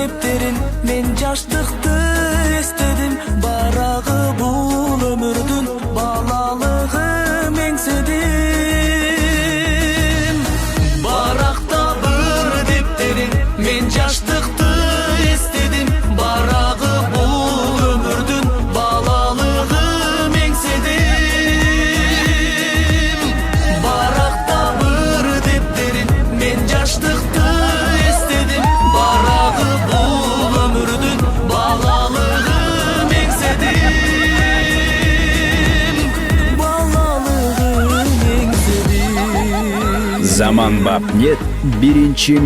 depterin, men jaşlıkты istedim. Baragı bul ömürdün, balalığı mengsedim. Barakta bir depterin, men jaşlıkты istedim. Baragı bul ömürdün, balalığı mengsedim. Barakta bir depterin, men jaşlıkты istedim. Baragı bul ömürdün, balalığı mengsedim. Balalığı mengsedim. Zaman Bab Net birinchi